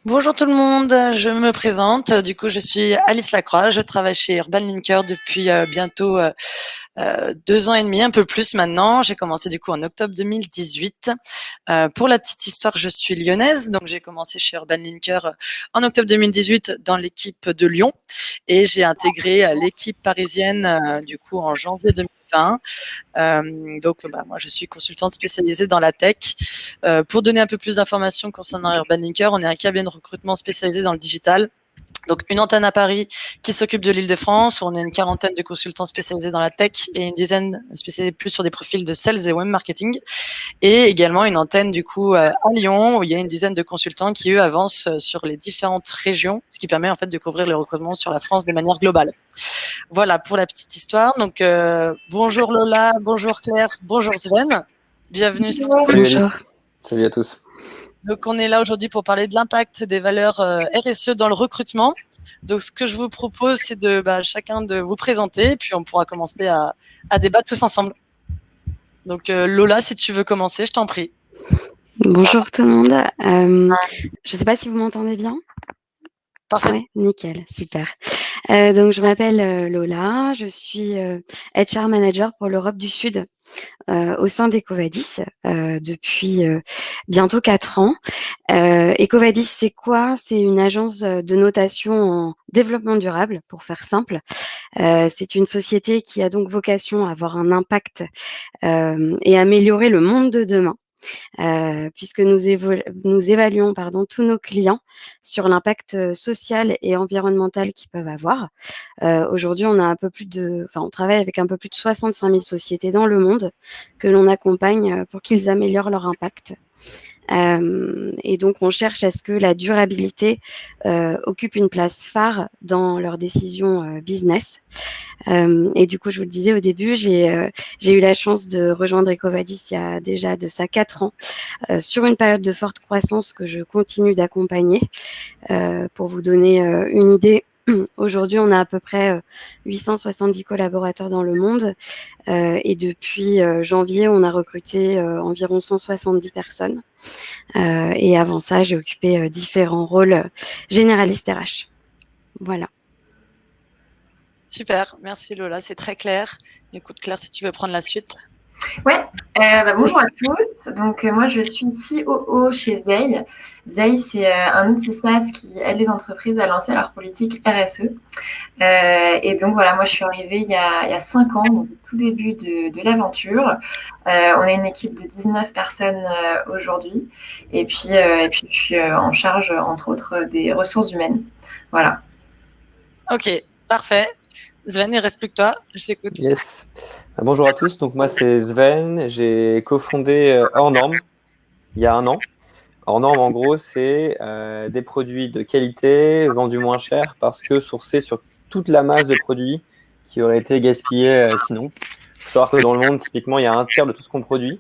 Bonjour tout le monde, je me présente. Du coup, je suis Alice Lacroix. Je travaille chez Urban Linker depuis bientôt 2 ans et demi, un peu plus maintenant. J'ai commencé du coup en octobre 2018. Pour la petite histoire, je suis lyonnaise, donc j'ai commencé chez Urban Linker en octobre 2018 dans l'équipe de Lyon et j'ai intégré l'équipe parisienne du coup en janvier 2020. Moi, je suis consultante spécialisée dans la tech. Pour donner un peu plus d'informations concernant Urban Linker, on est un cabinet de recrutement spécialisé dans le digital. Donc, une antenne à Paris qui s'occupe de l'Île-de-France, où on est une quarantaine de consultants spécialisés dans la tech et une dizaine spécialisés plus sur des profils de sales et web marketing. Et également une antenne, du coup, à Lyon, où il y a une dizaine de consultants qui, eux, avancent sur les différentes régions, ce qui permet, en fait, de couvrir le recrutement sur la France de manière globale. Voilà pour la petite histoire. Donc, bonjour Lola, bonjour Claire, bonjour Sven. Bienvenue sur notre Salut Alice, salut à tous. Donc, on est là aujourd'hui pour parler de l'impact des valeurs RSE dans le recrutement. Donc, ce que je vous propose, c'est de chacun de vous présenter, puis on pourra commencer à débattre tous ensemble. Donc, Lola, si tu veux commencer, je t'en prie. Bonjour tout le monde. Je ne sais pas si vous m'entendez bien. Parfait. Ouais, nickel, super. Donc, je m'appelle Lola, je suis HR Manager pour l'Europe du Sud au sein d'Ecovadis depuis bientôt 4 ans. Ecovadis, c'est quoi? C'est une agence de notation en développement durable, pour faire simple. C'est une société qui a donc vocation à avoir un impact et améliorer le monde de demain. Puisque nous évaluons tous nos clients sur l'impact social et environnemental qu'ils peuvent avoir. Aujourd'hui, on travaille avec un peu plus de 65 000 sociétés dans le monde que l'on accompagne pour qu'ils améliorent leur impact. Et donc, on cherche à ce que la durabilité occupe une place phare dans leurs décisions business. Et du coup, je vous le disais au début, j'ai eu la chance de rejoindre Ecovadis il y a déjà de ça 4 ans, sur une période de forte croissance que je continue d'accompagner. Pour vous donner une idée, aujourd'hui, on a à peu près 870 collaborateurs dans le monde et depuis janvier, on a recruté environ 170 personnes. Et avant ça, j'ai occupé différents rôles généralistes RH. Voilà. Super, merci Lola, c'est très clair. Écoute Claire, si tu veux prendre la suite. Ouais, bonjour à tous. Donc, moi, je suis COO chez Zeil. Zeil, c'est un outil SaaS qui aide les entreprises à lancer leur politique RSE. Et donc, voilà, moi, je suis arrivée il y a 5 ans, donc au tout début de l'aventure. On est une équipe de 19 personnes aujourd'hui. Et puis, je suis en charge, entre autres, des ressources humaines. Voilà. Ok, parfait. Sven, il reste plus que toi, je t'écoute. Yes. Bonjour à tous, donc moi c'est Sven, j'ai cofondé Hors Norme il y a 1 an. Hors Norme en gros c'est des produits de qualité vendus moins cher parce que sourcés sur toute la masse de produits qui auraient été gaspillés sinon. Il faut savoir que dans le monde typiquement il y a 1/3 de tout ce qu'on produit,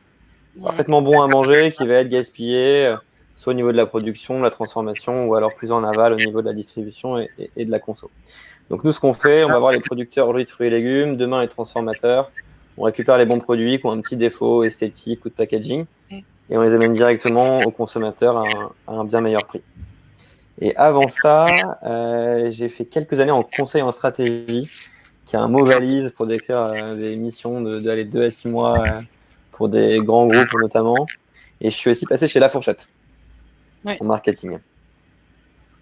parfaitement bon à manger, qui va être gaspillé soit au niveau de la production, de la transformation ou alors plus en aval au niveau de la distribution et de la conso. Donc nous, ce qu'on fait, on va voir les producteurs aujourd'hui de fruits et légumes, demain les transformateurs, on récupère les bons produits qui ont un petit défaut esthétique ou de packaging et on les amène directement aux consommateurs à un bien meilleur prix. Et avant ça, j'ai fait quelques années en conseil en stratégie, qui est un mot valise pour décrire des missions d'aller 2 à 6 mois pour des grands groupes notamment. Et je suis aussi passé chez La Fourchette en marketing.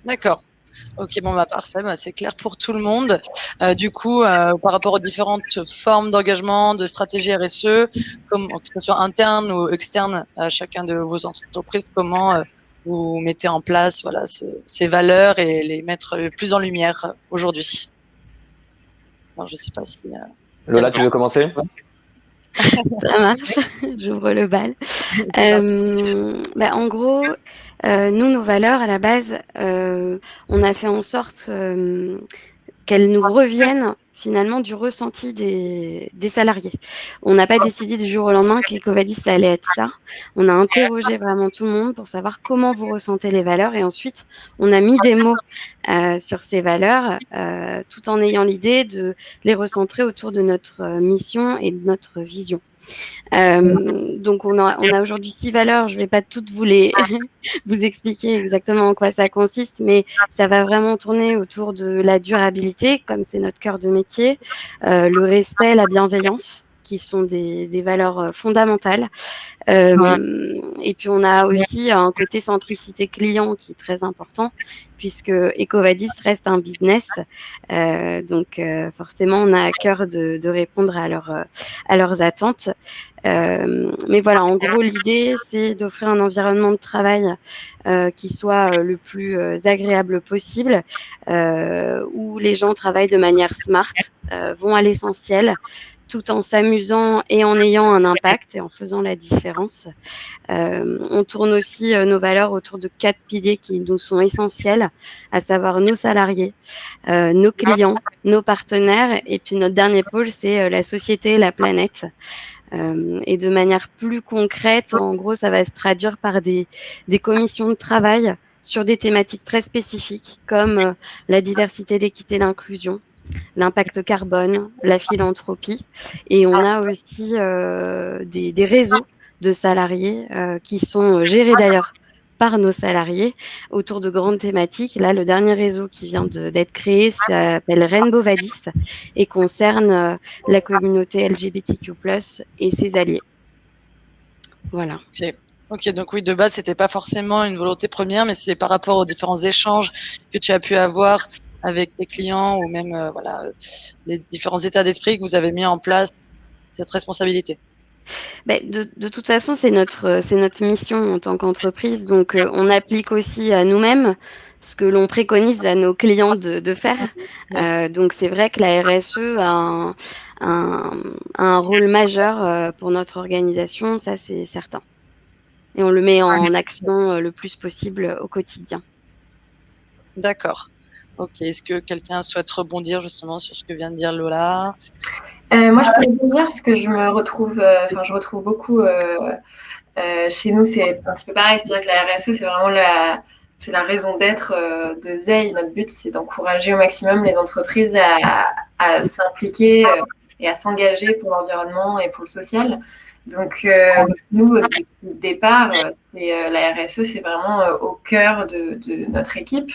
D'accord. Ok, parfait, c'est clair pour tout le monde. Du coup, par rapport aux différentes formes d'engagement, de stratégie RSE, que ce soit interne ou externe à chacun de vos entreprises, comment vous mettez en place ces valeurs et les mettre le plus en lumière aujourd'hui? Alors, je sais pas si... Lola, tu veux commencer? Ça marche, j'ouvre le bal. En gros, nous, nos valeurs, à la base, on a fait en sorte qu'elles nous reviennent finalement du ressenti des salariés. On n'a pas décidé du jour au lendemain qu'Ecovadis ça allait être ça. On a interrogé vraiment tout le monde pour savoir comment vous ressentez les valeurs et ensuite on a mis des mots sur ces valeurs tout en ayant l'idée de les recentrer autour de notre mission et de notre vision. Donc on a aujourd'hui 6 valeurs. Je vais pas toutes vous les vous expliquer exactement en quoi ça consiste, mais ça va vraiment tourner autour de la durabilité, comme c'est notre cœur de métier, le respect, la bienveillance, qui sont des valeurs fondamentales. Et puis on a aussi un côté centricité client qui est très important puisque Ecovadis reste un business, donc forcément on a à cœur de répondre à leurs attentes. Mais voilà, en gros l'idée c'est d'offrir un environnement de travail qui soit le plus agréable possible, où les gens travaillent de manière smart, vont à l'essentiel, tout en s'amusant et en ayant un impact et en faisant la différence. On tourne aussi nos valeurs autour de 4 piliers qui nous sont essentiels, à savoir nos salariés, nos clients, nos partenaires et puis notre dernier pôle, c'est la société et la planète. Et de manière plus concrète, en gros, ça va se traduire par des commissions de travail sur des thématiques très spécifiques comme la diversité, l'équité, l'inclusion, l'impact carbone, la philanthropie. Et on a aussi des réseaux de salariés qui sont gérés d'ailleurs par nos salariés autour de grandes thématiques. Là, le dernier réseau qui vient d'être créé s'appelle Rainbow Vadis et concerne la communauté LGBTQ+, et ses alliés. Voilà. Ok, donc oui, de base, c'était pas forcément une volonté première, mais c'est par rapport aux différents échanges que tu as pu avoir avec tes clients ou même les différents états d'esprit que vous avez mis en place cette responsabilité. De toute façon, c'est notre mission en tant qu'entreprise. Donc, on applique aussi à nous-mêmes ce que l'on préconise à nos clients de faire. Donc, c'est vrai que la RSE a un rôle majeur pour notre organisation, ça c'est certain. Et on le met en action le plus possible au quotidien. D'accord. Ok. Est-ce que quelqu'un souhaite rebondir justement sur ce que vient de dire Lola? Moi, je peux rebondir parce que je retrouve beaucoup chez nous, c'est un petit peu pareil. C'est-à-dire que la RSE, c'est vraiment la raison d'être de Zeil. Notre but, c'est d'encourager au maximum les entreprises à s'impliquer et à s'engager pour l'environnement et pour le social. Donc, nous, au départ, la RSE, c'est vraiment au cœur de notre équipe.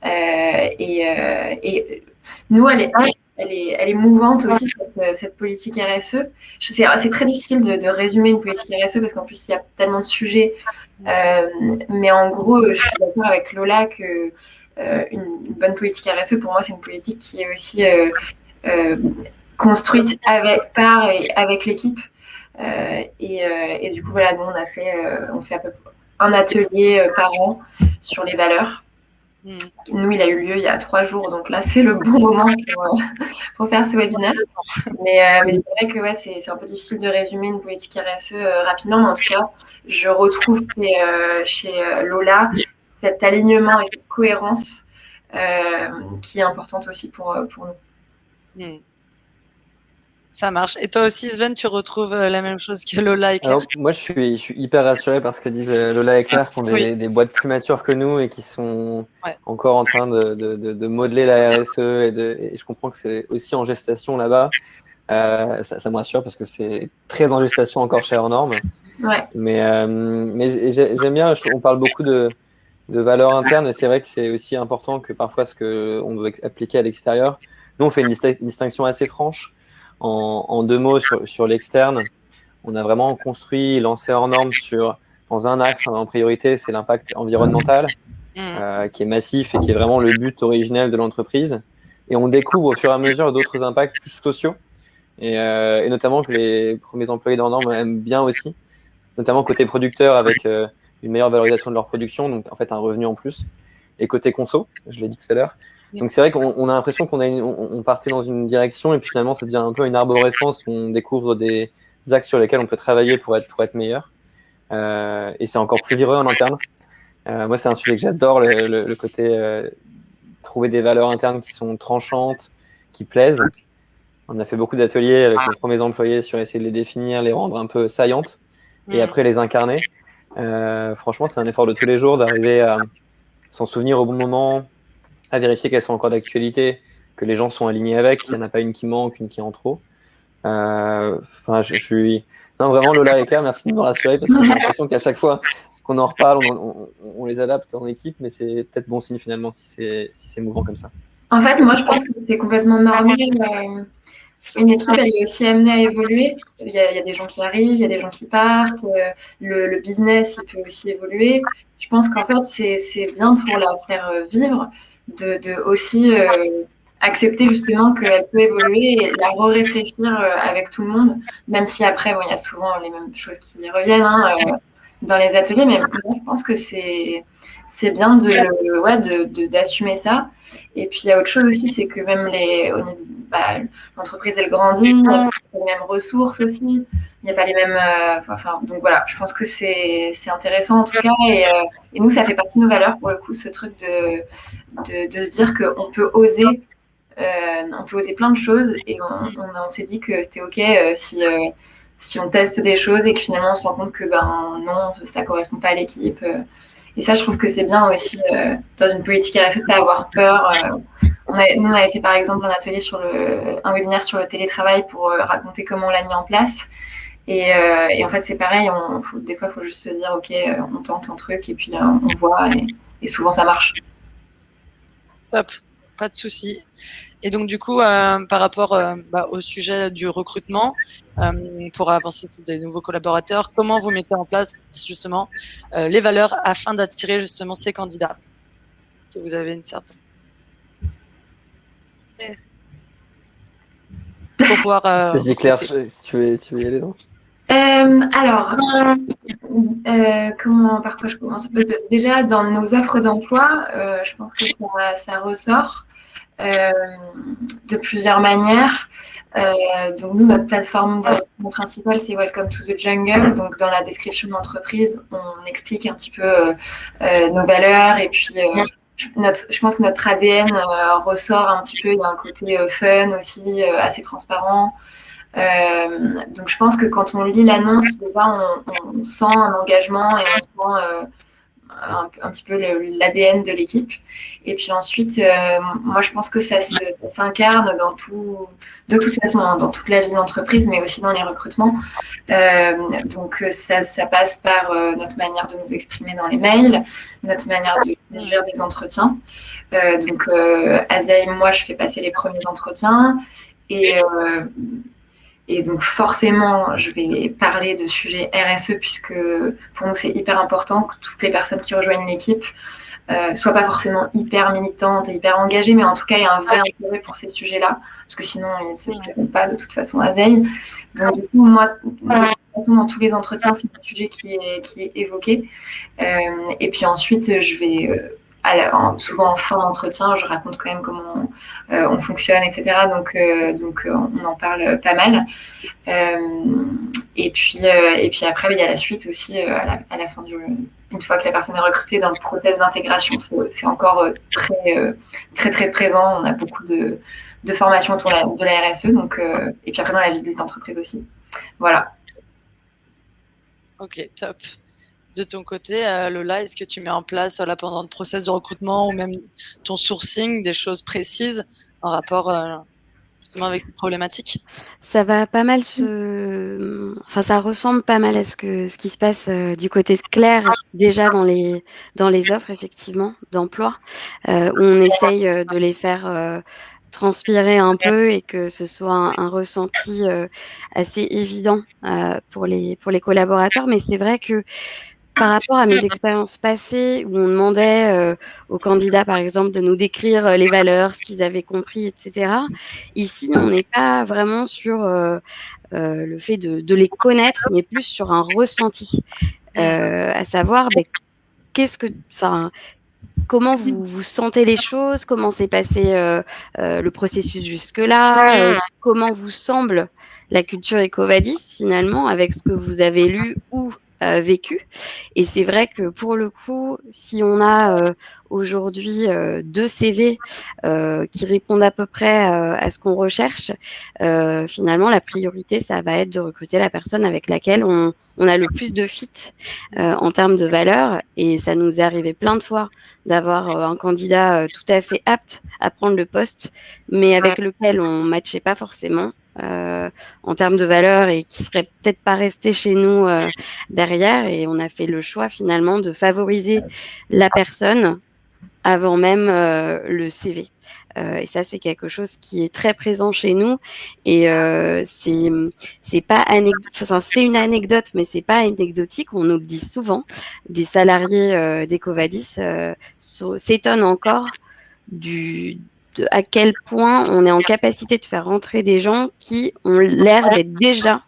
Et nous, elle est mouvante aussi, cette politique RSE. C'est très difficile de résumer une politique RSE parce qu'en plus, il y a tellement de sujets. Mais en gros, je suis d'accord avec Lola que une bonne politique RSE, pour moi, c'est une politique qui est aussi construite par et avec l'équipe. Et du coup, voilà, nous, on fait à peu près un atelier par an sur les valeurs. Nous, il a eu lieu il y a 3 jours, donc là, c'est le bon moment pour faire ce webinaire. Mais c'est vrai que c'est un peu difficile de résumer une politique RSE rapidement, mais en tout cas, je retrouve chez Lola cet alignement et cette cohérence qui est importante aussi pour nous. Ça marche. Et toi aussi, Sven, tu retrouves la même chose que Lola et Claire? Alors, moi, je suis hyper rassuré par ce que disent Lola et Claire, qui ont des boîtes plus matures que nous et qui sont encore en train de modeler la RSE. Et je comprends que c'est aussi en gestation là-bas. Ça me rassure parce que c'est très en gestation encore chez Hors Normes. Ouais. Mais j'aime bien, on parle beaucoup de valeurs internes et c'est vrai que c'est aussi important que parfois ce qu'on veut appliquer à l'extérieur. Nous, on fait une distinction assez franche. En 2 mots sur l'externe, on a vraiment construit et lancé Hors Normes dans un axe en priorité, c'est l'impact environnemental, qui est massif et qui est vraiment le but originel de l'entreprise. Et on découvre au fur et à mesure d'autres impacts plus sociaux, et notamment que les premiers employés d'Hors Normes aiment bien aussi, notamment côté producteur avec une meilleure valorisation de leur production, donc en fait un revenu en plus, et côté conso, je l'ai dit tout à l'heure. Donc c'est vrai qu'on a l'impression on partait dans une direction et puis finalement ça devient un peu une arborescence où on découvre des axes sur lesquels on peut travailler pour être meilleur. Et c'est encore plus vireux en interne. Moi c'est un sujet que j'adore, le côté trouver des valeurs internes qui sont tranchantes, qui plaisent. On a fait beaucoup d'ateliers avec nos premiers employés sur essayer de les définir, les rendre un peu saillantes et après les incarner. Franchement, c'est un effort de tous les jours d'arriver à s'en souvenir au bon moment, à vérifier qu'elles sont encore d'actualité, que les gens sont alignés avec, qu'il n'y en a pas une qui manque, une qui est en trop. Enfin, je suis... Non, vraiment, Lola et Claire, merci de me rassurer parce que j'ai l'impression qu'à chaque fois qu'on en reparle, on les adapte en équipe, mais c'est peut-être bon signe finalement si c'est mouvant comme ça. En fait, moi, je pense que c'est complètement normal. Une équipe, elle est aussi amenée à évoluer. Il y a des gens qui arrivent, il y a des gens qui partent. Le business, il peut aussi évoluer. Je pense qu'en fait, c'est bien pour la faire vivre de aussi accepter justement qu'elle peut évoluer et la réfléchir avec tout le monde, même si après, bon, il y a souvent les mêmes choses qui reviennent dans les ateliers. Mais moi, je pense que c'est bien d'assumer ça. Et puis, il y a autre chose aussi, c'est que même l'entreprise, elle grandit, il n'y a pas les mêmes ressources aussi, il n'y a pas les mêmes... donc voilà, je pense que c'est intéressant en tout cas. Et nous, ça fait partie de nos valeurs, pour le coup, ce truc de se dire qu'on peut oser. On peut oser plein de choses. Et on s'est dit que c'était OK si on teste des choses et que finalement, on se rend compte que non, ça ne correspond pas à l'équipe. Et ça, je trouve que c'est bien aussi dans une politique RSE de ne pas avoir peur. On avait fait par exemple un atelier un webinaire sur le télétravail pour raconter comment on l'a mis en place. Et en fait, c'est pareil. Des fois, il faut juste se dire, OK, on tente un truc et puis on voit. Et souvent, ça marche. Top, pas de souci. Et donc, du coup, par rapport au sujet du recrutement, pour avancer sur des nouveaux collaborateurs, comment vous mettez en place justement les valeurs afin d'attirer justement ces candidats? Est-ce que vous avez une certaine... Pour pouvoir... Vas-y Claire, si tu veux y aller, non? Alors, par quoi je commence? Déjà, dans nos offres d'emploi, je pense que ça ressort de plusieurs manières. Donc nous, notre plateforme principale, c'est Welcome to the Jungle. Donc dans la description de l'entreprise, on explique un petit peu nos valeurs et puis je pense que notre ADN ressort un petit peu. Il y a un côté fun aussi, assez transparent. Donc je pense que quand on lit l'annonce, déjà on sent un engagement et on sent un petit peu l'ADN de l'équipe. Et puis ensuite, moi je pense que ça s'incarne de toute façon, dans toute la vie de l'entreprise, mais aussi dans les recrutements. Donc ça passe par notre manière de nous exprimer dans les mails, notre manière de conduire des entretiens. Donc à Zeil, moi je fais passer les premiers entretiens et donc forcément, je vais parler de sujets RSE puisque pour nous, c'est hyper important que toutes les personnes qui rejoignent l'équipe soient pas forcément hyper militantes et hyper engagées, mais en tout cas, il y a un vrai intérêt pour ces sujets-là, parce que sinon, ils ne se plaideront pas de toute façon à Zeil. Donc du coup, moi, de toute façon, dans tous les entretiens, c'est un sujet qui est évoqué. Et puis ensuite, je vais... souvent en fin d'entretien, je raconte quand même comment on fonctionne, etc. Donc on en parle pas mal. Et puis après, il y a la suite aussi à la fin une fois que la personne est recrutée dans le process d'intégration. C'est encore très, très présent. On a beaucoup de formations autour de la RSE. Et puis après, dans la vie de l'entreprise aussi. Voilà. Ok, top. De ton côté, Lola, est-ce que tu mets en place pendant le process de recrutement ou même ton sourcing des choses précises en rapport justement avec cette problématique? Ça va pas mal ça ressemble pas mal à ce qui se passe du côté de Claire, déjà dans les offres, effectivement, d'emploi, où on essaye de les faire transpirer un peu et que ce soit un ressenti assez évident pour les collaborateurs. Mais c'est vrai que par rapport à mes expériences passées où on demandait aux candidats, par exemple, de nous décrire les valeurs, ce qu'ils avaient compris, etc. Ici, on n'est pas vraiment sur le fait de les connaître, mais plus sur un ressenti, à savoir comment vous sentez les choses, comment s'est passé le processus jusque-là, comment vous semble la culture EcoVadis finalement avec ce que vous avez lu ou vécu. Et c'est vrai que pour le coup, si on a aujourd'hui 2 CV qui répondent à peu près à ce qu'on recherche, finalement, la priorité, ça va être de recruter la personne avec laquelle on a le plus de fit en termes de valeur. Et ça nous est arrivé plein de fois d'avoir un candidat tout à fait apte à prendre le poste, mais avec lequel on ne matchait pas forcément en termes de valeur et qui serait peut-être pas resté chez nous derrière. Et on a fait le choix finalement de favoriser la personne avant même le CV. Et ça, c'est quelque chose qui est très présent chez nous. Et c'est pas enfin, c'est une anecdote, mais c'est pas anecdotique. On nous le dit souvent. Des salariés d'Ecovadis s'étonnent encore à quel point on est en capacité de faire rentrer des gens qui ont l'air d'être déjà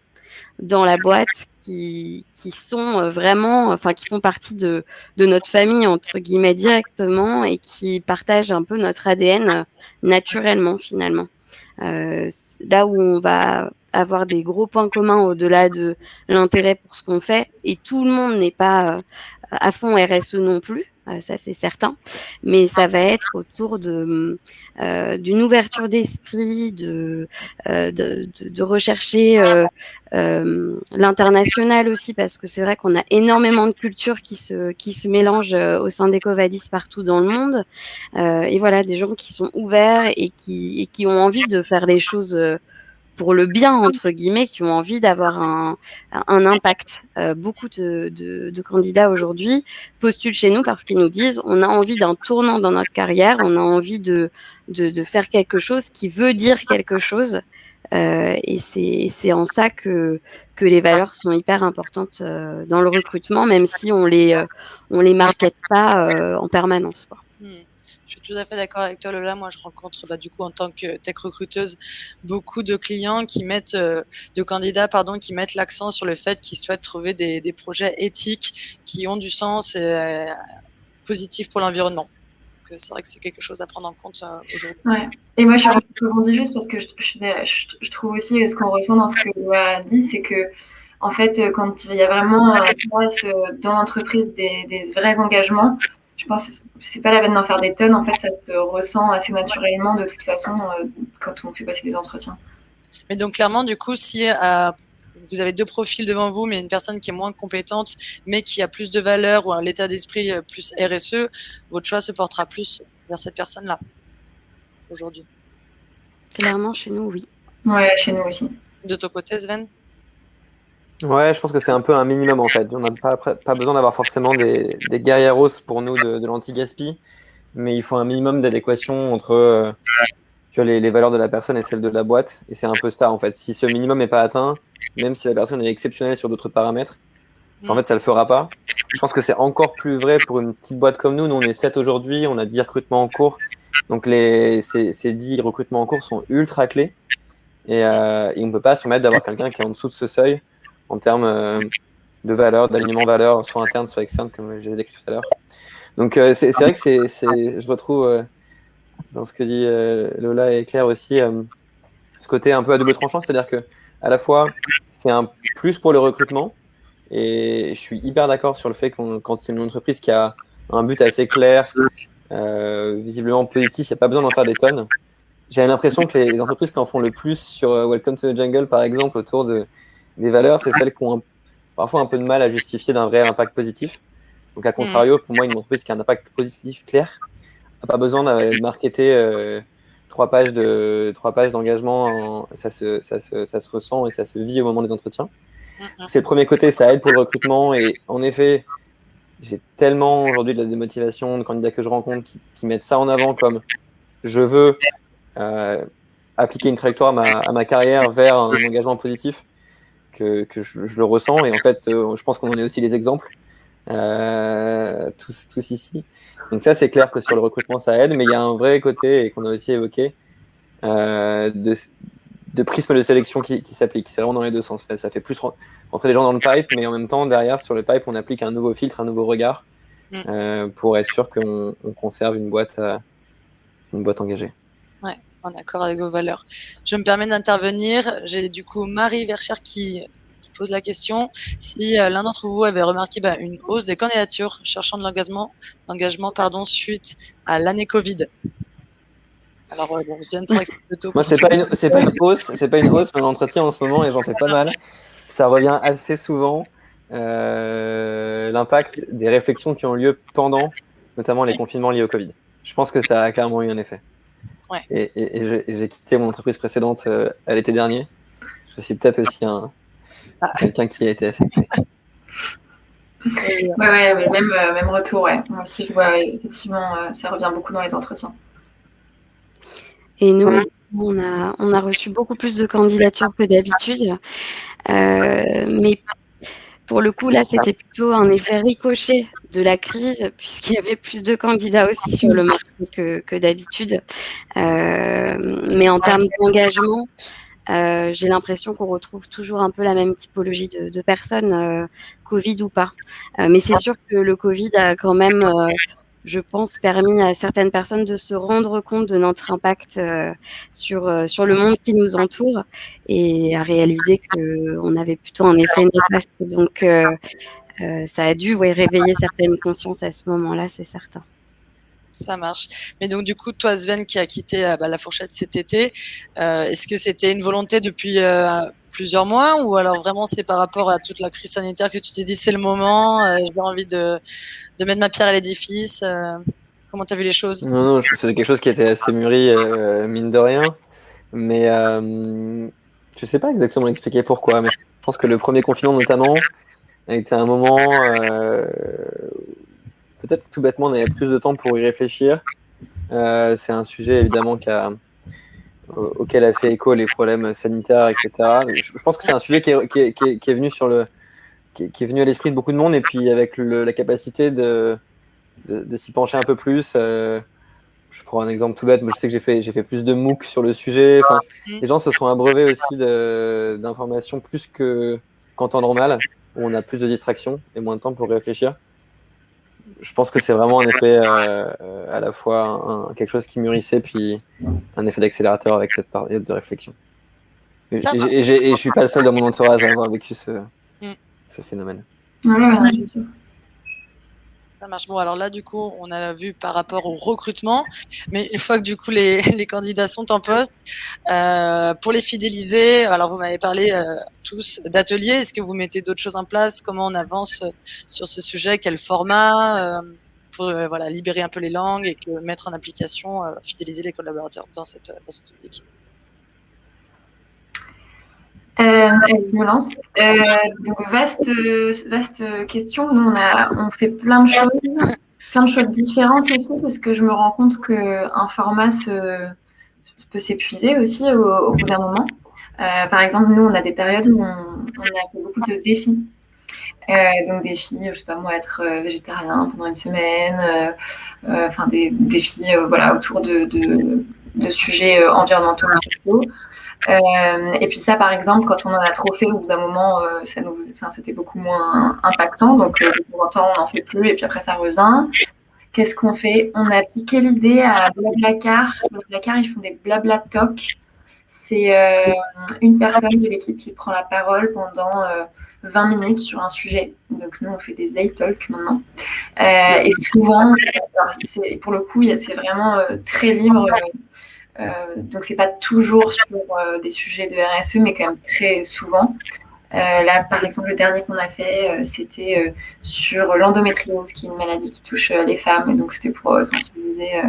dans la boîte, qui sont vraiment, enfin, qui font partie de notre famille, entre guillemets, directement et qui partagent un peu notre ADN naturellement, finalement. Là où on va avoir des gros points communs au-delà de l'intérêt pour ce qu'on fait, et tout le monde n'est pas à fond RSE non plus, ça c'est certain, mais ça va être autour d'une ouverture d'esprit, de rechercher l'international aussi, parce que c'est vrai qu'on a énormément de cultures qui se mélangent au sein d'Ecovadis partout dans le monde. Et voilà, des gens qui sont ouverts et qui ont envie de faire les choses pour le bien, entre guillemets, qui ont envie d'avoir un impact. Beaucoup de candidats aujourd'hui postulent chez nous parce qu'ils nous disent on a envie d'un tournant dans notre carrière, on a envie de faire quelque chose qui veut dire quelque chose. Et c'est en ça que les valeurs sont hyper importantes dans le recrutement, même si on les markete pas en permanence, quoi. Je suis tout à fait d'accord avec toi, Lola. Moi, je rencontre, du coup, en tant que tech recruteuse, beaucoup de clients de candidats, qui mettent l'accent sur le fait qu'ils souhaitent trouver des projets éthiques qui ont du sens et positifs pour l'environnement. Donc, c'est vrai que c'est quelque chose à prendre en compte aujourd'hui. Ouais. Et moi, je rebondis juste parce que je trouve aussi ce qu'on ressent dans ce que Lola a dit, c'est que, en fait, quand il y a vraiment dans l'entreprise des vrais engagements, je pense que c'est pas la peine d'en faire des tonnes. En fait, ça se ressent assez naturellement de toute façon quand on fait passer des entretiens. Mais donc, clairement, du coup, si vous avez 2 profils devant vous, mais une personne qui est moins compétente, mais qui a plus de valeur ou un état d'esprit plus RSE, votre choix se portera plus vers cette personne-là aujourd'hui. Clairement, chez nous, oui. Ouais, chez nous aussi. De ton côté, Sven? Ouais, je pense que c'est un peu un minimum en fait. On n'a pas besoin d'avoir forcément des guerrieros pour nous de l'anti-gaspi, mais il faut un minimum d'adéquation entre tu vois, les valeurs de la personne et celles de la boîte. Et c'est un peu ça en fait. Si ce minimum n'est pas atteint, même si la personne est exceptionnelle sur d'autres paramètres, en fait, ça le fera pas. Je pense que c'est encore plus vrai pour une petite boîte comme nous. Nous, on est 7 aujourd'hui, on a 10 recrutements en cours. Donc ces 10 recrutements en cours sont ultra clés. Et on ne peut pas se permettre d'avoir quelqu'un qui est en dessous de ce seuil en termes de valeur, d'alignement valeur, soit interne, soit externe, comme j'ai décrit tout à l'heure. Donc c'est vrai que je retrouve dans ce que dit Lola et Claire aussi, ce côté un peu à double tranchant, c'est-à-dire que à la fois c'est un plus pour le recrutement, et je suis hyper d'accord sur le fait que quand c'est une entreprise qui a un but assez clair, visiblement positif, il n'y a pas besoin d'en faire des tonnes. J'ai l'impression que les entreprises qui en font le plus sur Welcome to the Jungle, par exemple, autour des valeurs, c'est celles qui ont parfois un peu de mal à justifier d'un vrai impact positif. Donc, à contrario, pour moi, une entreprise qui a un impact positif clair n'a pas besoin de marketer 3 pages d'engagement. Ça se ressent et ça se vit au moment des entretiens. C'est le premier côté, ça aide pour le recrutement. Et en effet, j'ai tellement aujourd'hui de la démotivation de candidats que je rencontre qui mettent ça en avant comme je veux appliquer une trajectoire à ma carrière vers un engagement positif, que je le ressens. Et en fait, je pense qu'on en est aussi les exemples, tous ici. Donc ça, c'est clair que sur le recrutement, ça aide, mais il y a un vrai côté, et qu'on a aussi évoqué, de prisme de sélection qui s'applique. C'est vraiment dans les deux sens. Ça fait plus rentrer les gens dans le pipe, mais en même temps, derrière, sur le pipe, on applique un nouveau filtre, un nouveau regard, pour être sûr qu'on conserve une boîte engagée. Ouais, en accord avec vos valeurs. Je me permets d'intervenir. J'ai du coup Marie Verchère qui pose la question si l'un d'entre vous avait remarqué une hausse des candidatures cherchant de l'engagement suite à l'année Covid. Alors, Sven, c'est vrai que c'est plutôt... Moi, c'est pas une hausse, mais l'entretien en ce moment, et j'en fais pas mal, ça revient assez souvent, l'impact des réflexions qui ont lieu pendant, notamment les confinements liés au Covid. Je pense que ça a clairement eu un effet. Ouais. Et j'ai quitté mon entreprise précédente à l'été dernier. Je suis peut-être aussi quelqu'un qui a été affecté. Ouais, même retour, ouais. Moi aussi, je vois, effectivement, ça revient beaucoup dans les entretiens. Et nous, on a reçu beaucoup plus de candidatures que d'habitude. Mais pour le coup, là, c'était plutôt un effet ricochet de la crise, puisqu'il y avait plus de candidats aussi sur le marché que d'habitude. Mais en termes d'engagement, j'ai l'impression qu'on retrouve toujours un peu la même typologie de personnes, Covid ou pas. Mais c'est sûr que le Covid a quand même, je pense, permis à certaines personnes de se rendre compte de notre impact sur le monde qui nous entoure et à réaliser qu'on avait plutôt un effet néfaste. Donc, ça a dû réveiller certaines consciences à ce moment-là, c'est certain. Ça marche. Mais donc, du coup, toi, Sven, qui a quitté la fourchette cet été, est-ce que c'était une volonté depuis plusieurs mois ou alors vraiment c'est par rapport à toute la crise sanitaire que tu t'es dit c'est le moment, j'ai envie de mettre ma pierre à l'édifice comment tu as vu les choses? Non, je pense que c'est quelque chose qui était assez mûri, mine de rien. Mais je sais pas exactement expliquer pourquoi, mais je pense que le premier confinement notamment a été un moment, peut-être tout bêtement, on avait plus de temps pour y réfléchir. C'est un sujet évidemment auquel a fait écho les problèmes sanitaires, etc. Je pense que c'est un sujet qui est venu qui est venu à l'esprit de beaucoup de monde, et puis avec la capacité de s'y pencher un peu plus. Je prends un exemple tout bête, moi je sais que j'ai fait plus de MOOC sur le sujet. Enfin, les gens se sont abreuvés aussi d'informations plus qu'en temps normal, où on a plus de distractions et moins de temps pour réfléchir. Je pense que c'est vraiment un effet à la fois quelque chose qui mûrissait, puis un effet d'accélérateur avec cette période de réflexion. Et je suis pas le seul dans mon entourage à avoir vécu ce phénomène. Ouais, c'est sûr. Ça marche. Bon, alors là, du coup, on a vu par rapport au recrutement, mais une fois que du coup les candidats sont en poste, pour les fidéliser, alors vous m'avez parlé tous d'ateliers. Est-ce que vous mettez d'autres choses en place? Comment on avance sur ce sujet? Quel format pour libérer un peu les langues et mettre en application, fidéliser les collaborateurs dans cette optique? Je me lance. Donc vaste question. Nous, on fait plein de choses différentes aussi, parce que je me rends compte qu'un format peut s'épuiser aussi au bout d'un moment. Par exemple, nous, on a des périodes où on a fait beaucoup de défis. Donc défis, je sais pas moi, être végétarien pendant une semaine, enfin des défis autour de sujets environnementaux. Et puis ça, par exemple, quand on en a trop fait, au bout d'un moment, c'était beaucoup moins impactant. Donc, de temps en temps, on n'en fait plus. Et puis après, ça revient. Qu'est-ce qu'on fait? On a piqué l'idée à Blablacar. Blablacar, ils font des Blabla Talk. C'est une personne de l'équipe qui prend la parole pendant 20 minutes sur un sujet. Donc, nous, on fait des A-Talk maintenant. Et souvent, pour le coup, c'est vraiment très libre. Donc, c'est pas toujours sur des sujets de RSE, mais quand même très souvent. Là, par exemple, le dernier qu'on a fait, c'était sur l'endométriose, qui est une maladie qui touche les femmes. Et donc, c'était pour sensibiliser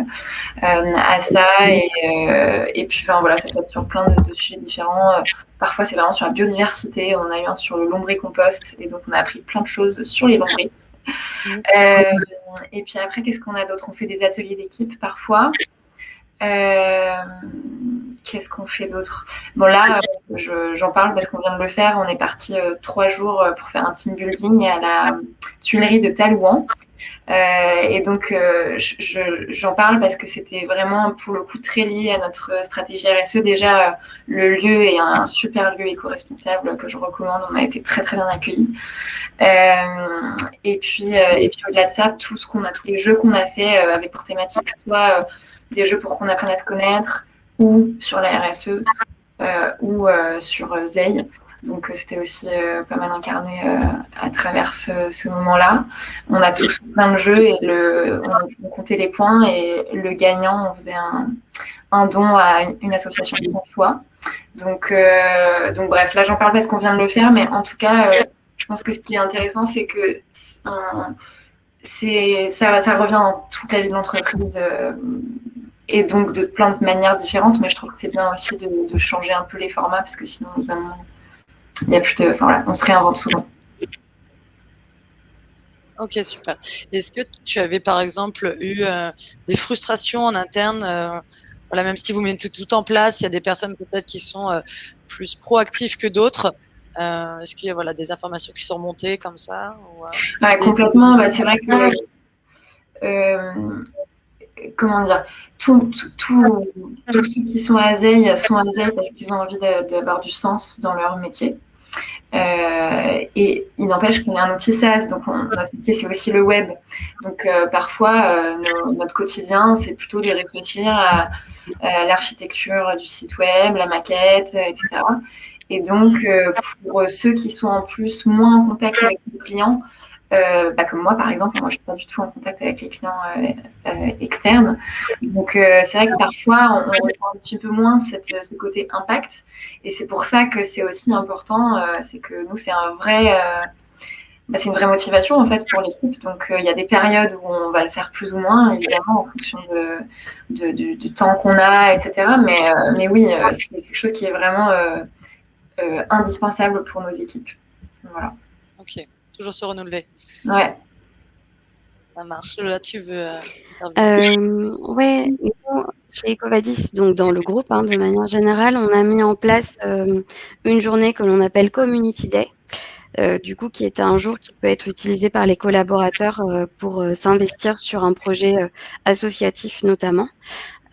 à ça. Et puis, ça peut être sur plein de sujets différents. Parfois, c'est vraiment sur la biodiversité. On a eu un sur le lombricompost. Et donc, on a appris plein de choses sur les lombrics. Et puis après, qu'est-ce qu'on a d'autre? On fait des ateliers d'équipe parfois. Qu'est-ce qu'on fait d'autre? Bon, là, j'en parle parce qu'on vient de le faire. On est parti 3 jours pour faire un team building à la Tuilerie de Talouan. Et donc, j'en parle parce que c'était vraiment, pour le coup, très lié à notre stratégie RSE. Déjà, le lieu est un super lieu éco-responsable que je recommande. On a été très, très bien accueillis. Et puis au-delà de ça, tous les jeux qu'on a fait avec pour thématique soit des jeux pour qu'on apprenne à se connaître, ou sur la RSE, ou sur Zeil. Donc c'était aussi pas mal incarné à travers ce moment-là. On a tous plein de jeux et on comptait les points et le gagnant, on faisait un don à une association de son choix. Donc bref, là j'en parle parce qu'on vient de le faire, mais en tout cas, je pense que ce qui est intéressant, c'est que ça revient dans toute la vie d'entreprise et donc de plein de manières différentes, mais je trouve que c'est bien aussi de changer un peu les formats parce que sinon, vraiment, il n'y a plus de. Enfin voilà, on se réinvente souvent. Ok, super. Est-ce que tu avais par exemple eu des frustrations en interne voilà, même si vous mettez tout en place, il y a des personnes peut-être qui sont plus proactives que d'autres. Est-ce qu'il y a voilà, des informations qui sont remontées comme ça ou, complètement. C'est vrai que. Comment dire, tous ceux qui sont à Zeil parce qu'ils ont envie d'avoir du sens dans leur métier. Et il n'empêche qu'on est un outil SaaS, donc notre métier c'est aussi le web. Donc parfois notre quotidien c'est plutôt de réfléchir à l'architecture du site web, la maquette, etc. Et donc pour ceux qui sont en plus moins en contact avec les clients, comme moi par exemple, moi je suis pas du tout en contact avec les clients externes. Donc c'est vrai que parfois on ressent un petit peu moins ce côté impact. Et c'est pour ça que c'est aussi important, c'est que nous c'est c'est une vraie motivation en fait pour l'équipe. Donc il y a des périodes où on va le faire plus ou moins, évidemment en fonction du temps qu'on a, etc. Mais oui, c'est quelque chose qui est vraiment indispensable pour nos équipes. Voilà. Ok, toujours se renouveler. Ouais. Ça marche. Là, tu veux. Ouais, nous, chez Ecovadis, donc dans le groupe, de manière générale, on a mis en place une journée que l'on appelle Community Day. Du coup, qui est un jour qui peut être utilisé par les collaborateurs pour s'investir sur un projet associatif notamment.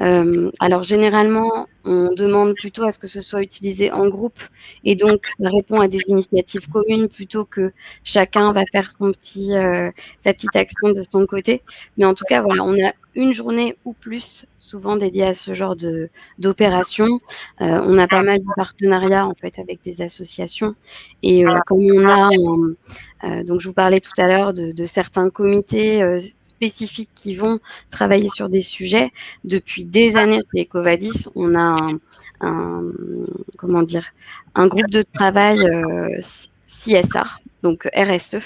Alors généralement, on demande plutôt à ce que ce soit utilisé en groupe et donc ça répond à des initiatives communes plutôt que chacun va faire sa petite action de son côté. Mais en tout cas, voilà, on a une journée ou plus souvent dédiée à ce genre d'opération. On a pas mal de partenariats en fait avec des associations et comme on a donc je vous parlais tout à l'heure de certains comités spécifiques qui vont travailler sur des sujets. Depuis des années chez Ecovadis, on a un groupe de travail CSR, donc RSE,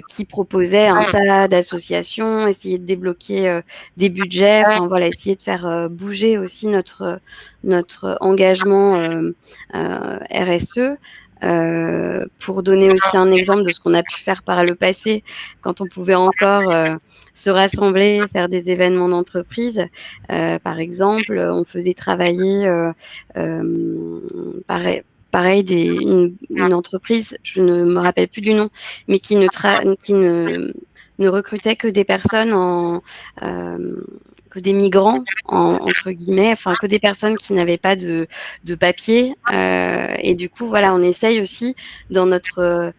qui proposait un tas d'associations, essayer de débloquer des budgets, enfin voilà, essayer de faire bouger aussi notre engagement RSE. Pour donner aussi un exemple de ce qu'on a pu faire par le passé, quand on pouvait encore se rassembler, faire des événements d'entreprise. Par exemple, on faisait travailler pareil une entreprise, je ne me rappelle plus du nom, mais qui ne recrutait que des personnes que des migrants entre guillemets, enfin que des personnes qui n'avaient pas de papier. Et du coup, voilà, on essaye aussi dans notre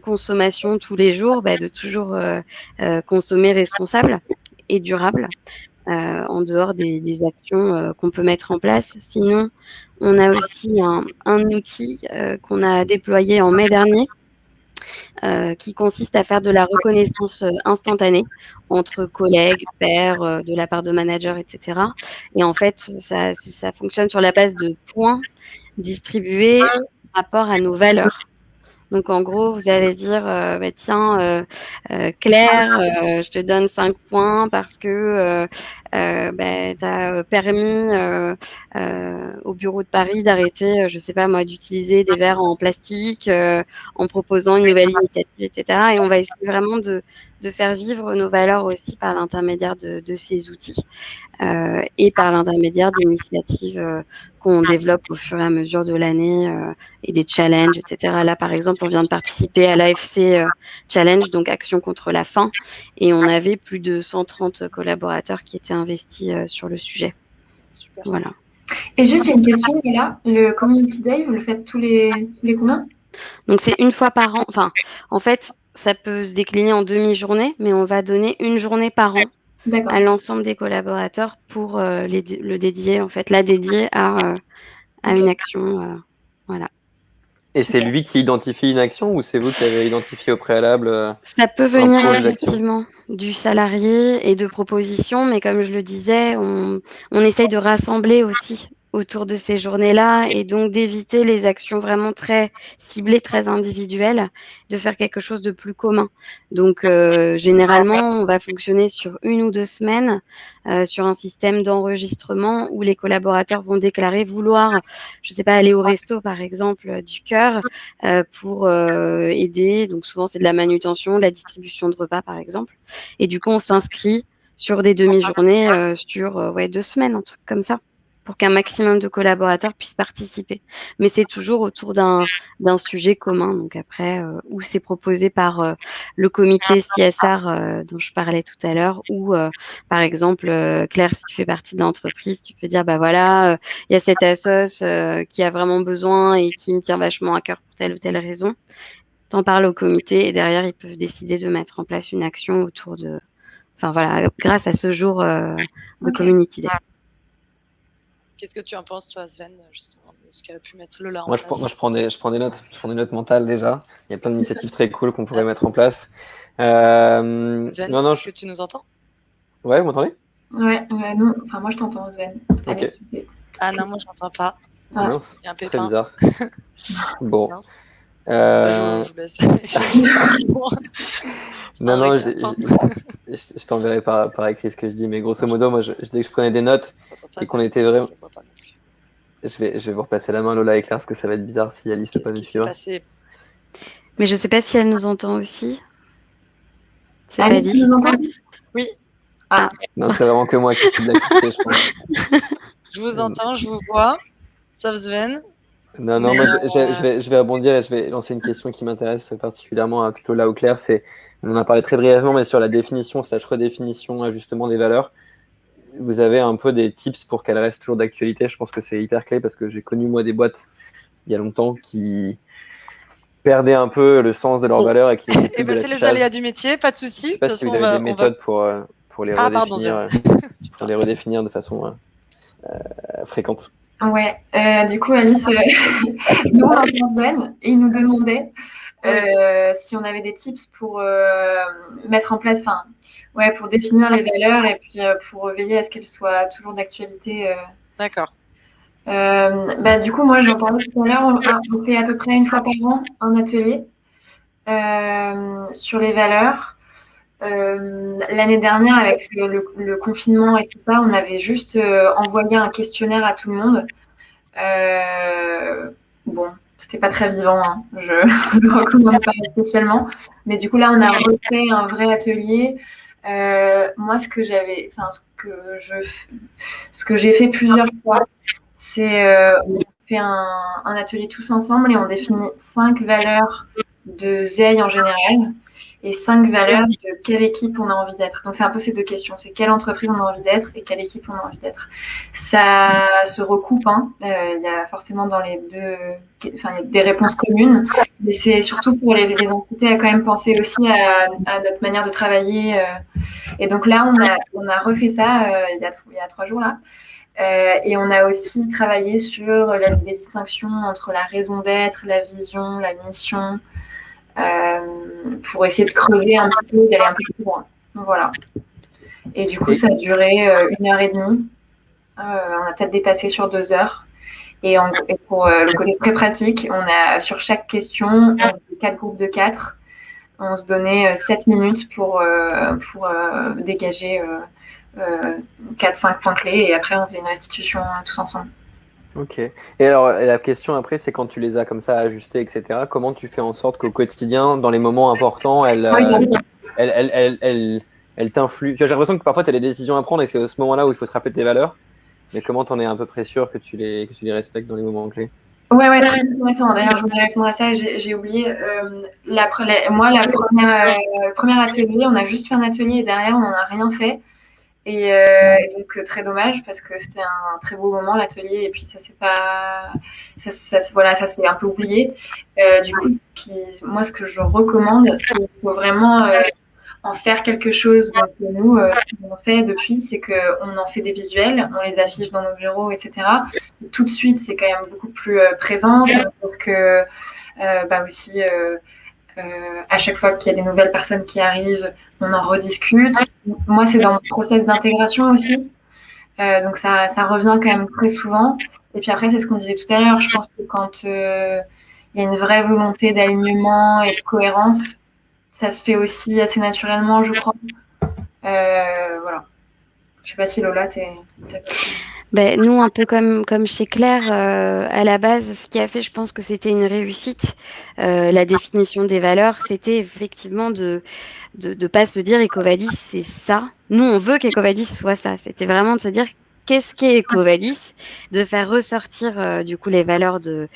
consommation tous les jours, de toujours consommer responsable et durable. En dehors des actions qu'on peut mettre en place. Sinon, on a aussi un outil qu'on a déployé en mai dernier, qui consiste à faire de la reconnaissance instantanée entre collègues, pairs, de la part de managers, etc. Et en fait, ça fonctionne sur la base de points distribués par rapport à nos valeurs. Donc, en gros, vous allez dire, tiens, Claire, je te donne 5 points parce que tu as permis au bureau de Paris d'arrêter, je ne sais pas moi, d'utiliser des verres en plastique en proposant une nouvelle initiative, etc. Et on va essayer vraiment de faire vivre nos valeurs aussi par l'intermédiaire de ces outils et par l'intermédiaire d'initiatives qu'on développe au fur et à mesure de l'année et des challenges, etc. Là, par exemple, on vient de participer à l'AFC Challenge, donc Action contre la faim, et on avait plus de 130 collaborateurs qui étaient investis sur le sujet. Super. Voilà. Et juste, j'ai une question, là. Le Community Day, vous le faites tous les combien? Donc, c'est une fois par an. Enfin, en fait, ça peut se décliner en demi-journée, mais on va donner une journée par an à l'ensemble des collaborateurs pour la dédier à une action. Voilà. Et c'est lui qui identifie une action ou c'est vous qui avez identifié au préalable Ça peut venir projet d'action? effectivement du salarié et de propositions, mais comme je le disais, on essaye de rassembler aussi autour de ces journées-là et donc d'éviter les actions vraiment très ciblées, très individuelles, de faire quelque chose de plus commun. Donc généralement, on va fonctionner sur 1 ou 2 semaines, sur un système d'enregistrement où les collaborateurs vont déclarer vouloir, je sais pas, aller au resto par exemple, du cœur, pour aider. Donc souvent, c'est de la manutention, de la distribution de repas, par exemple. Et du coup, on s'inscrit sur des demi-journées, sur 2 semaines, un truc comme ça, pour qu'un maximum de collaborateurs puissent participer. Mais c'est toujours autour d'un sujet commun. Donc après, ou c'est proposé par le comité CSR dont je parlais tout à l'heure, ou par exemple, Claire, si tu fais partie de l'entreprise, tu peux dire, bah voilà, il y a cette assoce qui a vraiment besoin et qui me tient vachement à cœur pour telle ou telle raison. T'en parles au comité et derrière, ils peuvent décider de mettre en place une action autour de... Enfin voilà, grâce à ce jour de Ok. Community Day. Qu'est-ce que tu en penses, toi, Sven, justement, de ce qu'a pu mettre Lola en Moi, place? je prends des notes. Je prends des notes mentales déjà. Il y a plein d'initiatives très cool qu'on pourrait mettre en place. Sven, Non, est-ce que tu nous entends? Ouais, vous m'entendez? Ouais, non, enfin moi je t'entends, Sven. Ok. Allez, excusez. Ah non, moi, je n'entends pas. Ah. Mince, Il y a un très pépin. bizarre. Bon. Mince. Euh, Je vous laisse. Non, récap, hein. je t'enverrai par écrit ce que je dis, mais grosso modo, moi, je dis que je prenais des notes et qu'on était vraiment. Je vois pas non plus. Je vais vous repasser la main, Lola et Claire, parce que ça va être bizarre si Alice ne peut pas Qu'est-ce nous qui s'est suivre. passé? Mais je sais pas si elle nous entend aussi. C'est pas Alice, tu dit. nous entends? Oui. Ah, Non, c'est vraiment que moi qui suis blacklisté, je pense. Je vous entends, je vous vois. Sauf Sven. Non, Mais, moi, je vais rebondir et je vais lancer une question qui m'intéresse particulièrement à plutôt là ou Claire. On en a parlé très brièvement, mais sur la définition / redéfinition, ajustement des valeurs. Vous avez un peu des tips pour qu'elles restent toujours d'actualité. Je pense que c'est hyper clé parce que j'ai connu, moi, des boîtes il y a longtemps qui perdaient un peu le sens de leurs valeurs et qui mettaient plus Eh de ben, c'est les l'affichage. aléas du métier, pas de Je souci. sais De pas toute si façon, vous avez des on va. méthodes pour les Ah, pardon, redéfinir, Sven. pour les redéfinir de façon fréquente. ouais. Du coup, Alice, nous on entend Sven et il nous demandait si on avait des tips pour mettre en place, enfin, ouais, pour définir les valeurs et puis pour veiller à ce qu'elles soient toujours d'actualité. D'accord. Du coup, moi, j'en parlais tout à l'heure. On fait à peu près 1 fois par an un atelier sur les valeurs. L'année dernière, avec le confinement et tout ça, on avait juste envoyé un questionnaire à tout le monde. Bon, c'était pas très vivant, hein. Je ne le recommande pas spécialement. Mais du coup, là, on a refait un vrai atelier. Moi, ce que j'ai fait plusieurs fois, c'est on fait un atelier tous ensemble et on définit 5 valeurs de ZEI en général et 5 valeurs de quelle équipe on a envie d'être. Donc, c'est un peu ces 2 questions. C'est quelle entreprise on a envie d'être et quelle équipe on a envie d'être. Ça se recoupe, hein. Il y a forcément dans les 2, enfin, il y a des réponses communes, mais c'est surtout pour les entités à quand même penser aussi à notre manière de travailler. Et donc là, on a refait ça il y a 3 jours là. Et on a aussi travaillé sur les distinctions entre la raison d'être, la vision, la mission, pour essayer de creuser un petit peu, d'aller un peu plus loin. Voilà. Et du coup, ça a duré 1h30. On a peut-être dépassé sur 2 heures. Et pour le côté très pratique, on a sur chaque question, on faisait 4 groupes de 4. On se donnait 7 minutes pour dégager 4-5 points clés et après on faisait une restitution tous ensemble. Ok. Et alors la question après, c'est quand tu les as comme ça ajustés, etc. Comment tu fais en sorte qu'au quotidien, dans les moments importants, elle t'influe. J'ai l'impression que parfois tu as des décisions à prendre et c'est à ce moment-là où il faut se rappeler de tes valeurs. Mais comment t'en es à peu près sûr que tu les respectes dans les moments clés? Ouais, très intéressant. D'ailleurs, je voulais répondre à ça, j'ai oublié. Moi, le premier atelier, on a juste fait un atelier et derrière, on n'en a rien fait. Et donc, très dommage parce que c'était un très beau moment, l'atelier. Et puis, ça s'est un peu oublié. Du coup, moi, ce que je recommande, c'est qu'il faut vraiment en faire quelque chose. Donc, nous, ce qu'on fait depuis, c'est qu'on en fait des visuels, on les affiche dans nos bureaux, etc. Tout de suite, c'est quand même beaucoup plus présent. C'est-à-dire que aussi à chaque fois qu'il y a des nouvelles personnes qui arrivent, on en rediscute. Moi, c'est dans mon process d'intégration aussi. Donc ça revient quand même très souvent. Et puis après, c'est ce qu'on disait tout à l'heure. Je pense que quand il y a une vraie volonté d'alignement et de cohérence, ça se fait aussi assez naturellement, je crois. Voilà. Je sais pas si Lola, Ben, nous, un peu comme chez Claire, à la base, ce qui a fait, je pense que c'était une réussite, la définition des valeurs, c'était effectivement de pas se dire Ecovadis, c'est ça. Nous, on veut qu'Ecovadis soit ça. C'était vraiment de se dire qu'est-ce qu'est Ecovadis, de faire ressortir du coup les valeurs du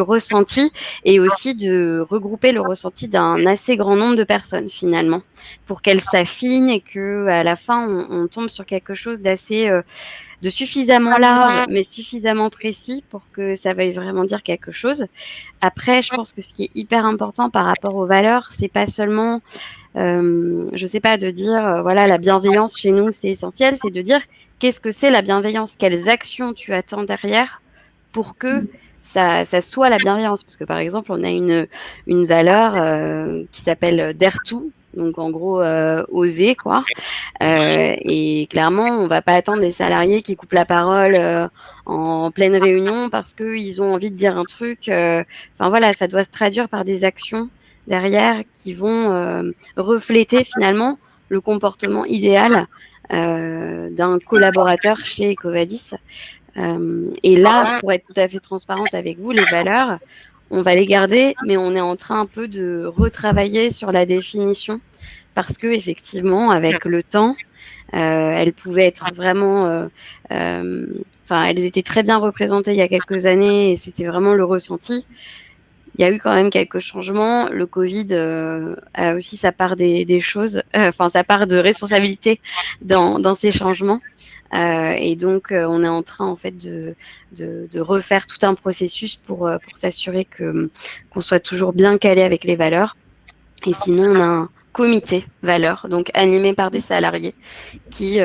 ressenti et aussi de regrouper le ressenti d'un assez grand nombre de personnes finalement pour qu'elles s'affinent et que à la fin on tombe sur quelque chose d'assez de suffisamment large mais suffisamment précis pour que ça veuille vraiment dire quelque chose. Après, je pense que ce qui est hyper important par rapport aux valeurs, c'est pas seulement, je sais pas, de dire, voilà, la bienveillance chez nous, c'est essentiel, c'est de dire qu'est-ce que c'est la bienveillance, quelles actions tu attends derrière pour que ça soit la bienveillance. Parce que par exemple, on a une valeur qui s'appelle Dare to, donc en gros, oser, quoi. Et clairement, on va pas attendre des salariés qui coupent la parole en pleine réunion parce qu'ils ont envie de dire un truc. Enfin voilà, ça doit se traduire par des actions derrière qui vont refléter finalement le comportement idéal d'un collaborateur chez Ecovadis. Et là, pour être tout à fait transparente avec vous, les valeurs, on va les garder, mais on est en train un peu de retravailler sur la définition parce que effectivement, avec le temps, elles pouvaient être vraiment, elles étaient très bien représentées il y a quelques années et c'était vraiment le ressenti. Il y a eu quand même quelques changements. Le Covid a aussi sa part des choses, sa part de responsabilité dans ces changements. Et donc, on est en train en fait de refaire tout un processus pour s'assurer qu'on soit toujours bien calé avec les valeurs. Et sinon, on a un comité valeurs, donc animé par des salariés qui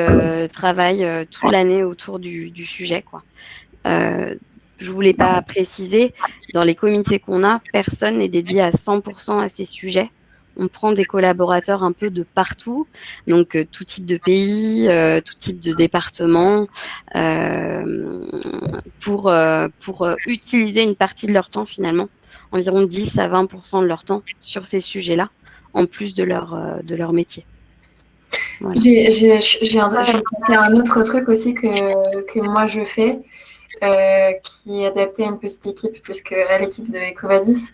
travaillent toute l'année autour du sujet, quoi. Je voulais pas préciser, dans les comités qu'on a, personne n'est dédié à 100% à ces sujets. On prend des collaborateurs un peu de partout, donc tout type de pays, tout type de département, pour utiliser une partie de leur temps finalement, environ 10 à 20% de leur temps sur ces sujets-là, en plus de leur métier. Voilà. J'ai pensé à un autre truc aussi que moi je fais. Qui est adapté à une petite équipe plus qu'à l'équipe de Ecovadis.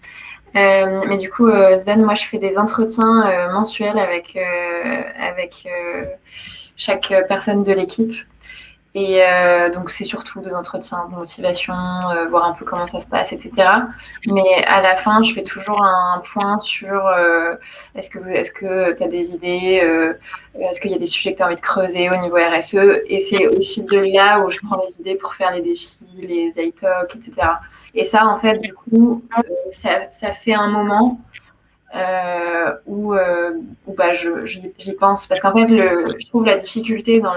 Mais du coup, Sven, moi, je fais des entretiens mensuels avec chaque personne de l'équipe. Et donc, c'est surtout des entretiens de motivation, voir un peu comment ça se passe, etc. Mais à la fin, je fais toujours un point sur est-ce que tu as des idées, est-ce qu'il y a des sujets que tu as envie de creuser au niveau RSE. Et c'est aussi de là où je prends les idées pour faire les défis, les iTalks, etc. Et ça, en fait, du coup, ça fait un moment où j'y pense. Parce qu'en fait, je trouve la difficulté dans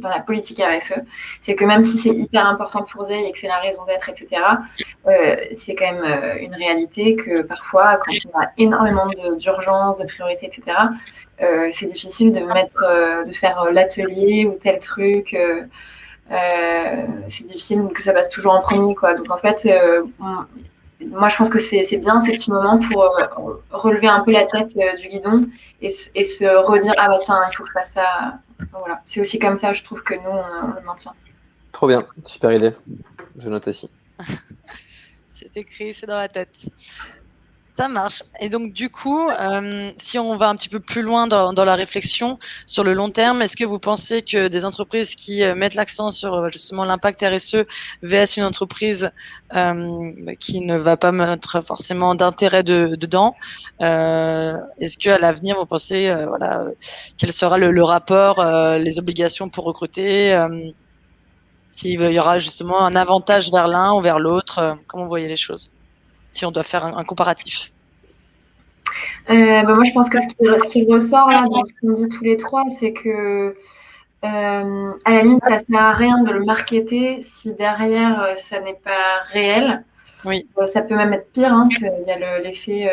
la politique RSE, c'est que même si c'est hyper important pour Zeil et que c'est la raison d'être, etc., c'est quand même une réalité que parfois, quand on a énormément d'urgence, de priorités, etc., c'est difficile de faire l'atelier ou tel truc. C'est difficile que ça passe toujours en premier, quoi. Donc en fait, moi, je pense que c'est bien ces petits moments pour relever un peu la tête du guidon et se redire ah bah tiens, il faut que je fasse ça. Voilà. C'est aussi comme ça, je trouve que nous, on le maintient. Trop bien, super idée. Je note aussi. C'est écrit, c'est dans la tête. Ça marche. Et donc, du coup, si on va un petit peu plus loin dans la réflexion sur le long terme, est-ce que vous pensez que des entreprises qui mettent l'accent sur justement l'impact RSE vs une entreprise qui ne va pas mettre forcément d'intérêt dedans, est-ce qu'à l'avenir, vous pensez quel sera le rapport, les obligations pour recruter, s'il y aura justement un avantage vers l'un ou vers l'autre, comment vous voyez les choses? Si on doit faire un comparatif. Moi, je pense que ce qui ressort là dans ce qu'on dit tous les trois, c'est que à la limite, ça ne sert à rien de le marketer si derrière, ça n'est pas réel. Oui. Ça peut même être pire, hein, il y a l'effet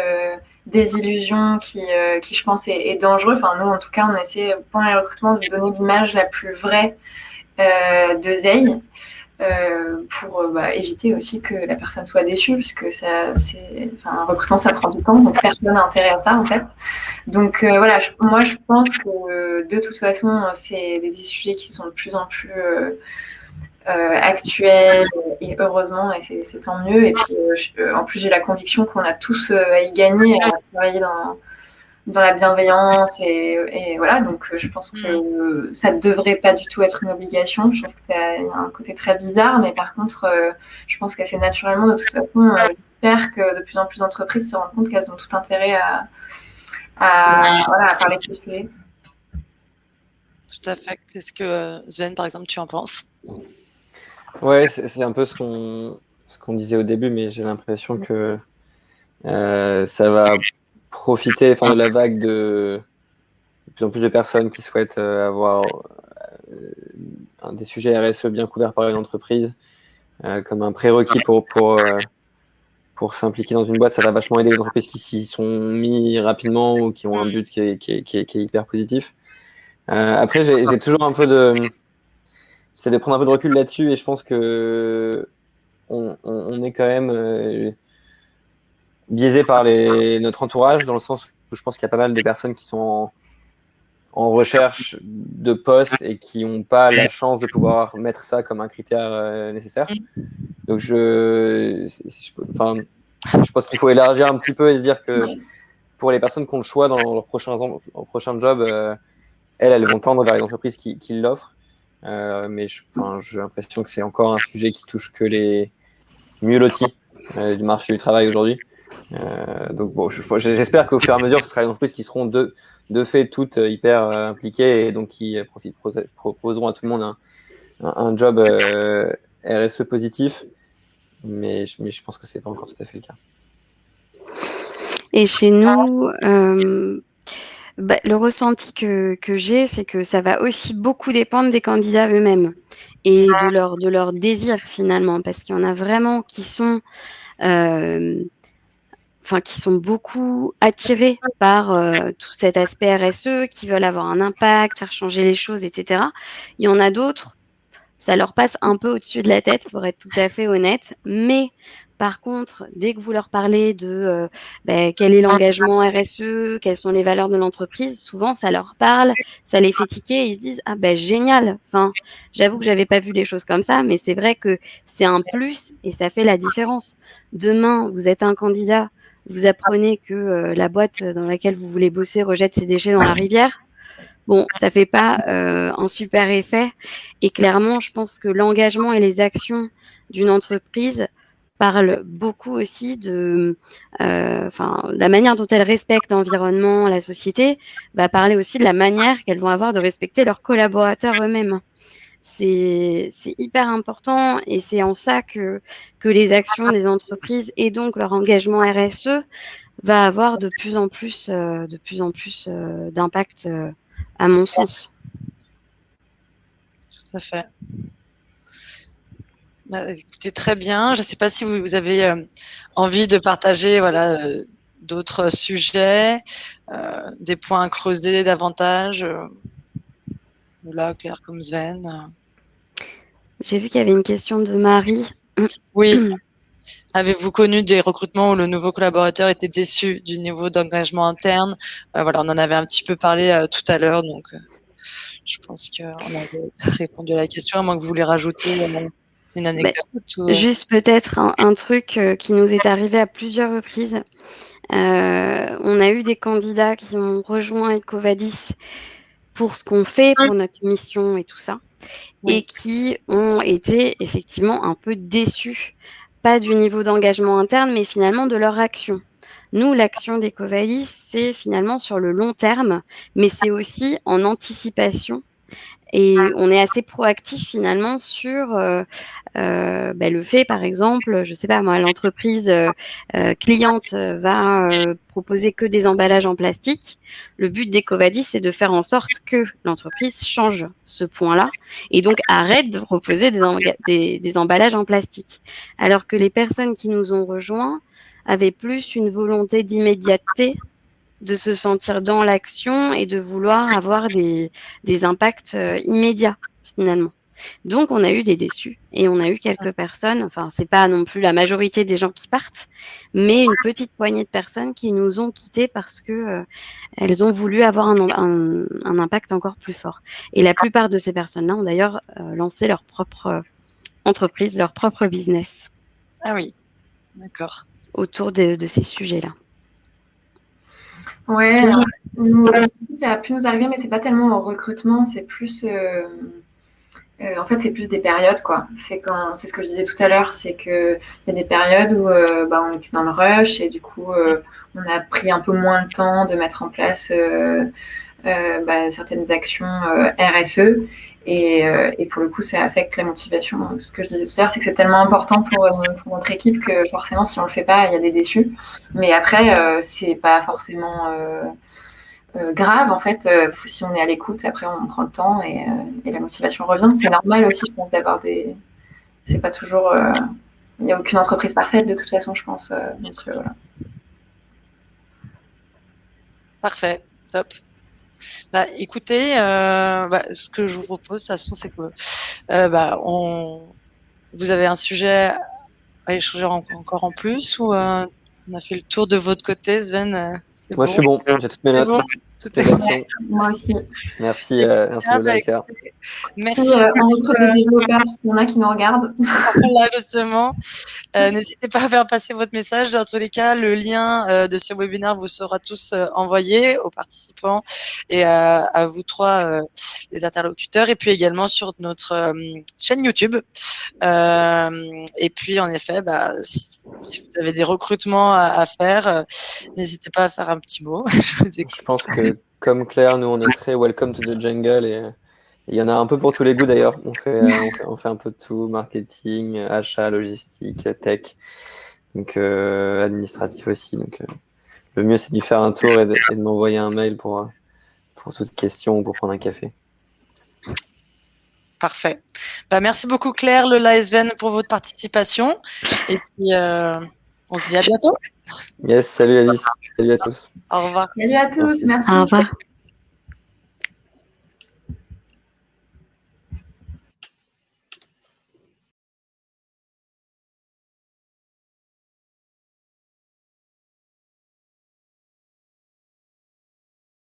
désillusion qui, je pense, est dangereux. Enfin, nous, en tout cas, on essaie, pendant les recrutements, de donner l'image la plus vraie de Zeil. Pour éviter aussi que la personne soit déçue, parce que un recrutement, ça prend du temps, donc personne n'a intérêt à ça, en fait. Donc voilà, moi, je pense que de toute façon, c'est des sujets qui sont de plus en plus actuels, et heureusement, et c'est tant mieux. Et puis, en plus, j'ai la conviction qu'on a tous à y gagner, à travailler dans la bienveillance et voilà, donc je pense que ça ne devrait pas du tout être une obligation. Je trouve que ça y a un côté très bizarre, mais par contre, je pense qu'assez naturellement, de toute façon, j'espère que de plus en plus d'entreprises se rendent compte qu'elles ont tout intérêt à parler de ce sujet. Tout à fait. Qu'est-ce que Sven, par exemple, tu en penses? Ouais, c'est un peu ce qu'on disait au début, mais j'ai l'impression que ça va profiter, enfin, de la vague de plus en plus de personnes qui souhaitent avoir des sujets RSE bien couverts par une entreprise comme un prérequis pour s'impliquer dans une boîte. Ça va vachement aider les entreprises qui s'y sont mis rapidement ou qui ont un but qui est hyper positif. Après, j'ai toujours un peu j'essaie de prendre un peu de recul là-dessus, et je pense que on est quand même biaisé par notre entourage, dans le sens où je pense qu'il y a pas mal de personnes qui sont en recherche de postes et qui n'ont pas la chance de pouvoir mettre ça comme un critère nécessaire. Donc je pense qu'il faut élargir un petit peu et se dire que pour les personnes qui ont le choix dans leur prochain job, elles vont tendre vers les entreprises qui l'offrent. Mais j'ai l'impression que c'est encore un sujet qui touche que les mieux lotis du marché du travail aujourd'hui. Donc bon, j'espère qu'au fur et à mesure, ce sera les entreprises qui seront de fait toutes hyper impliquées, et donc qui proposeront à tout le monde un job RSE positif. Mais je pense que c'est pas encore tout à fait le cas. Et chez nous, le ressenti que j'ai, c'est que ça va aussi beaucoup dépendre des candidats eux-mêmes et de leur désir finalement, parce qu'il y en a vraiment qui sont beaucoup attirés par tout cet aspect RSE, qui veulent avoir un impact, faire changer les choses, etc. Il y en a d'autres, ça leur passe un peu au-dessus de la tête, pour être tout à fait honnête. Mais par contre, dès que vous leur parlez de quel est l'engagement RSE, quelles sont les valeurs de l'entreprise, souvent ça leur parle, ça les fait tiquer, et ils se disent ah ben génial. Enfin, j'avoue que j'avais pas vu les choses comme ça, mais c'est vrai que c'est un plus et ça fait la différence. Demain, vous êtes un candidat, vous apprenez que la boîte dans laquelle vous voulez bosser rejette ses déchets dans la rivière. Bon, ça fait pas un super effet, et clairement, je pense que l'engagement et les actions d'une entreprise parlent beaucoup aussi de la manière dont elle respecte l'environnement, la société, va parler aussi de la manière qu'elles vont avoir de respecter leurs collaborateurs eux-mêmes. C'est hyper important, et c'est en ça que les actions des entreprises et donc leur engagement RSE va avoir de plus en plus d'impact, à mon sens. Tout à fait. Écoutez, très bien. Je ne sais pas si vous avez envie de partager d'autres sujets, des points à creuser davantage. Là, Claire comme Sven. J'ai vu qu'il y avait une question de Marie. Oui. Avez-vous connu des recrutements où le nouveau collaborateur était déçu du niveau d'engagement interne? On en avait un petit peu parlé tout à l'heure, donc je pense qu'on avait répondu à la question, à moins que vous voulez rajouter une anecdote. Juste peut-être un truc qui nous est arrivé à plusieurs reprises. On a eu des candidats qui ont rejoint EcoVadis pour ce qu'on fait, pour notre mission et tout ça, et qui ont été effectivement un peu déçus, pas du niveau d'engagement interne, mais finalement de leur action. Nous, l'action d'EcoVadis, c'est finalement sur le long terme, mais c'est aussi en anticipation. Et on est assez proactif finalement sur le fait, par exemple, je sais pas moi, l'entreprise cliente va proposer que des emballages en plastique. Le but d'Ecovadis, c'est de faire en sorte que l'entreprise change ce point-là et donc arrête de proposer des emballages en plastique. Alors que les personnes qui nous ont rejoints avaient plus une volonté d'immédiateté, de se sentir dans l'action et de vouloir avoir des impacts immédiats finalement. Donc, on a eu des déçus et on a eu quelques personnes, enfin, c'est pas non plus la majorité des gens qui partent, mais une petite poignée de personnes qui nous ont quittés parce que elles ont voulu avoir un impact encore plus fort. Et la plupart de ces personnes-là ont d'ailleurs lancé leur propre entreprise, leur propre business. Ah oui, d'accord. Autour de ces sujets-là. Ouais, nous, ça a pu nous arriver, mais c'est pas tellement au recrutement, c'est plus... en fait, c'est plus des périodes, quoi. C'est ce que je disais tout à l'heure, c'est qu'il y a des périodes où on était dans le rush et du coup, on a pris un peu moins le temps de mettre en place certaines actions RSE. Et pour le coup, ça affecte la motivation. Ce que je disais tout à l'heure, c'est que c'est tellement important pour notre équipe que forcément, si on le fait pas, il y a des déçus. Mais après, c'est pas forcément... grave en fait, si on est à l'écoute, après on prend le temps et la motivation revient. C'est normal aussi, je pense, d'avoir des. C'est pas toujours. Il n'y a aucune entreprise parfaite de toute façon, je pense. Voilà. Parfait, top. Écoutez, ce que je vous propose, de toute façon, c'est que vous avez un sujet à échanger encore en plus ou on a fait le tour de votre côté, Sven? Moi, je suis bon, j'ai toutes mes notes. Bon, toutes mes actions. Moi aussi. Merci, Lola et Claire. Merci. Si on recrute des développeurs, s'il y en a qui nous regardent. Voilà, justement. N'hésitez pas à faire passer votre message. Dans tous les cas, le lien de ce webinaire vous sera tous envoyé aux participants et à vous trois, les interlocuteurs, et puis également sur notre chaîne YouTube. Et puis, en effet, si vous avez des recrutements à faire, n'hésitez pas à faire un petit mot. Je pense que, comme Claire, nous, on est très welcome to the jungle et il y en a un peu pour tous les goûts d'ailleurs. On fait un peu de tout, marketing, achat, logistique, tech, donc administratif aussi. Donc le mieux c'est d'y faire un tour et de m'envoyer un mail pour toute question ou pour prendre un café. Parfait. Merci beaucoup Claire, Lola et Sven pour votre participation. Et puis on se dit à bientôt. Yes, salut Alice, salut à tous. Au revoir. Salut à tous, merci. Au revoir.